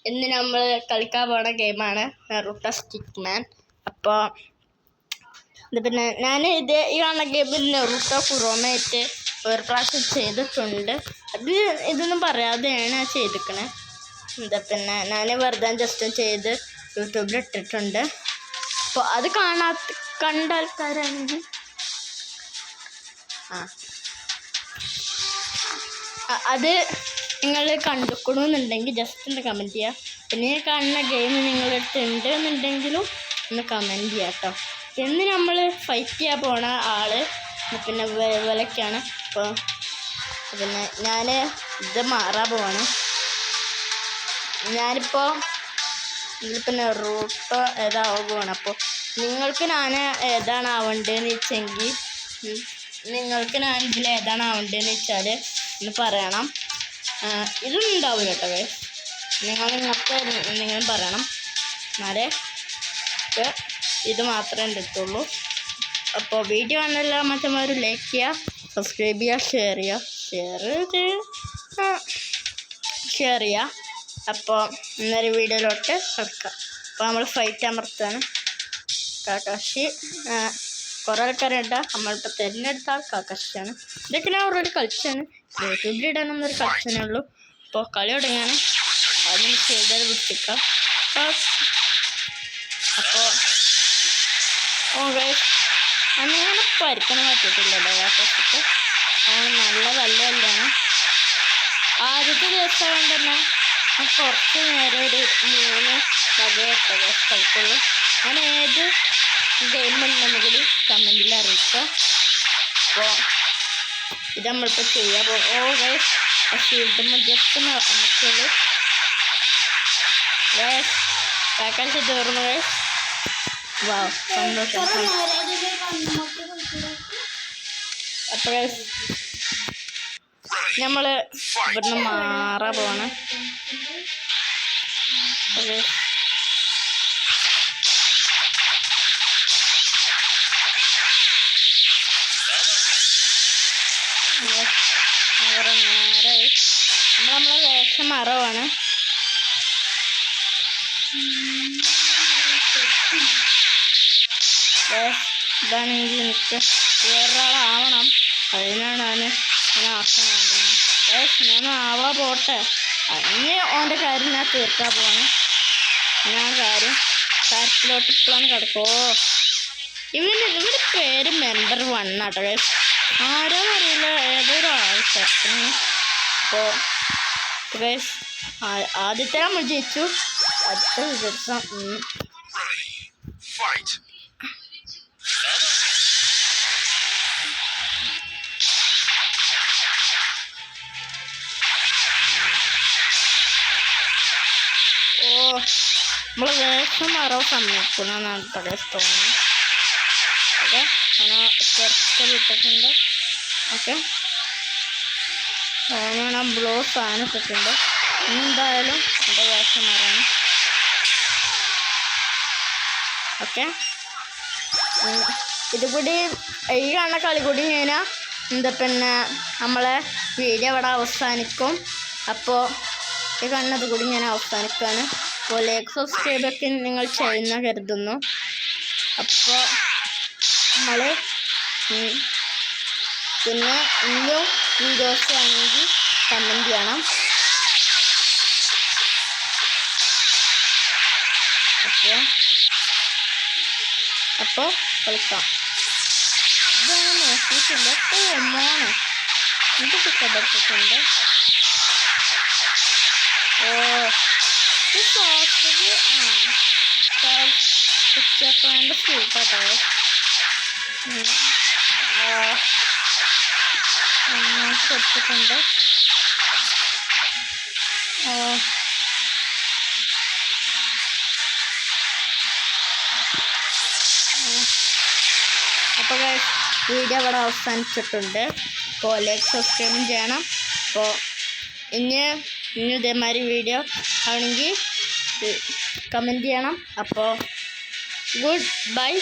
ഇന്ന് നമ്മൾ കളിക്കാൻ പോണ ഗെയിമാണ് നെറൂട്ടോ സ്റ്റിക്ക്മാൻ. അപ്പോൾ ഇത് പിന്നെ ഞാൻ ഈ കാണുന്ന ഗെയിമിൽ നെറൂട്ടോ കുറോമയായിട്ട് ഒരു പ്രാവശ്യം ചെയ്തിട്ടുണ്ട്. ഇതൊന്നും പറയാതെയാണ് ചെയ്തിരിക്കണേ. പിന്നെ ഞാൻ വെറുതെ ജസ്റ്റ് ചെയ്ത് യൂട്യൂബിൽ ഇട്ടിട്ടുണ്ട്. അപ്പോൾ അത് കണ്ട ആൾക്കാരാണെങ്കിൽ അത് നിങ്ങൾ കണ്ടുക്കണമെന്നുണ്ടെങ്കിൽ ജസ്റ്റ് ഒന്ന് കമൻറ്റ് ചെയ്യുക. പിന്നെ ഈ കാണുന്ന ഗെയിം നിങ്ങളടുത്ത് ഉണ്ട് എന്നുണ്ടെങ്കിലും ഒന്ന് കമൻറ്റ് ചെയ്യുക കേട്ടോ. എന്ന് നമ്മൾ ഫൈറ്റ് ചെയ്യാൻ പോണ ആൾ പിന്നെ വിലക്കാണ്. അപ്പോൾ പിന്നെ ഞാൻ ഇത് മാറാൻ പോവാണ്. ഞാനിപ്പോൾ ഇതിലിപ്പോൾ നെറൂട്ടോ ഏതാവാൻ പോവാണ്. അപ്പോൾ നിങ്ങൾക്ക് ഞാൻ ഏതാണ് ആവേണ്ടതെന്ന് വെച്ചെങ്കിൽ നിങ്ങൾക്ക് ഞാൻ ഇതിൽ ഏതാണ് ആവേണ്ടതെന്ന് വെച്ചാൽ ഒന്ന് പറയണം. ഇതൊന്നും ഉണ്ടാവില്ല കേട്ടോ. നിങ്ങൾക്ക് എന്തെങ്കിലും പറയണം, എന്നാലേ ഇത് മാത്രമേ എൻ്റെ അടുത്തുള്ളൂ. അപ്പോൾ വീഡിയോ വന്നല്ല മറ്റന്മാർ ലൈക്ക് ചെയ്യുക, സബ്സ്ക്രൈബ് ചെയ്യുക, ഷെയർ ചെയ്യുക. അപ്പോൾ ഇന്നൊരു വീഡിയോയിലോട്ട് കിടക്കാം. അപ്പോൾ നമ്മൾ ഫൈറ്റ് അമർത്താണ്. കാക്കാശി കുറേ ആൾക്കാരുണ്ട്. നമ്മളിപ്പോൾ തിരഞ്ഞെടുത്ത ആൾ കാക്കാശിയാണ്. ഇതൊക്കെ ഞാൻ ഓൾറെഡി കളിച്ചാണ്. യൂട്യൂബിൽ ഇടാനൊന്നൊരു കളിച്ചേ ഉള്ളൂ. അപ്പോൾ കളി തുടങ്ങിയാണ്. ആദ്യം ചെയ്തത് വിട്ടിക്കാം. അപ്പോൾ അങ്ങനെ പരിക്കണം പറ്റിയിട്ടില്ലല്ലോ കാക്കാശിക്ക്. നല്ല തല്ലല്ലാണ്. ആദ്യത്തെ ദിവസം തന്നെ കുറച്ച് നേരം ഒരു 3 വകയൊക്കെ കളിക്കുള്ളൂ. ഞാൻ ഏത് ഗെയിം ഉണ്ടെങ്കിൽ കമൻറ്റിൽ അറിയിക്കുക. അപ്പോൾ ഇത് നമ്മളിപ്പോൾ ചെയ്യാൻ പോകും. ഷീൽഡുമ്പോൾ ജസ്റ്റ് നമുക്കുള്ളൂ. കാക്കാശി തീർന്നു. വാ സന്തോഷം. അപ്പോൾ നമ്മൾ ഇവിടുന്ന് മാറാൻ പോവാണ്. നേരെ നമ്മളെ വേഷം മറവാണ്. ഇതാണെങ്കിൽ എനിക്ക് വേറൊരാളാവണം. അതിനാണ് ഞാൻ ആക്കുന്നത്. ഞാൻ ആവാ പോട്ടെ. ഇനി ഓൻ്റെ കാര്യം ഞാൻ തീർക്കാൻ പോവാണ്. ഞാൻ കാര്യത്തിലോട്ട് ഇപ്പോഴാണ് കിടക്കുമോ. ഇവരുടെ പേര് മെമ്പർ 1 ആട്ടോ. ആരോന്നറിയില്ല, ഏതൊരു ആൾക്കാണ്. അപ്പോൾ ആദ്യത്തെ നമ്മൾ ജയിച്ചു. അടുത്ത ദിവസം നമ്മൾ വേഷം മാറാൻ സമ്മതിക്കുന്നതാണ് തോന്നുന്നു. ഓക്കെ, അങ്ങനെ കുറച്ച് വിട്ടിട്ടുണ്ട്. ഓക്കെ, ഞാൻ ബ്ലോ സാധനം ഇട്ടിട്ടുണ്ട്. എന്തായാലും എൻ്റെ വേഷം മാറാണ്. ഓക്കെ, ഇതുകൂടി ഈ കാണുന്ന കളി കൂടി കഴിഞ്ഞാൽ പിന്നെ നമ്മളെ വീഡിയോ ഇവിടെ അവസാനിക്കും. അപ്പോൾ ഈ കാണുന്നത് കൂടി ഞാൻ അവസാനിക്കുകയാണ്. അപ്പോൾ ലൈക്ക് സബ്സ്ക്രൈബൊക്കെ നിങ്ങൾ ചെയ്യുന്ന കരുതുന്നു. അപ്പോൾ നമ്മൾ പിന്നെ ഇനിയും വീഡിയോസ് ആണെങ്കിൽ കമൻറ്റ് ചെയ്യണം. അപ്പോൾ കളിക്കാം. ഇതൊന്നും നോക്കിയിട്ടില്ല. മോനെ ഇതൊക്കെ ഇഷ്ടപ്പെട്ടിട്ടുണ്ട്. ഉച്ചക്കാൻ്റെ സൂപ്പാട്ടോ. കൊടുത്തിട്ടുണ്ട്. അപ്പോൾ വീഡിയോ ഇവിടെ അവസാനിച്ചിട്ടുണ്ട്. അപ്പോൾ ലൈക്ക് സബ്സ്ക്രൈബും ചെയ്യണം. അപ്പോൾ ഇനി ഇതേമാതിരി വീഡിയോ ആണെങ്കിൽ കമൻറ്റ് ചെയ്യണം. അപ്പോൾ ഗുഡ് ബൈ.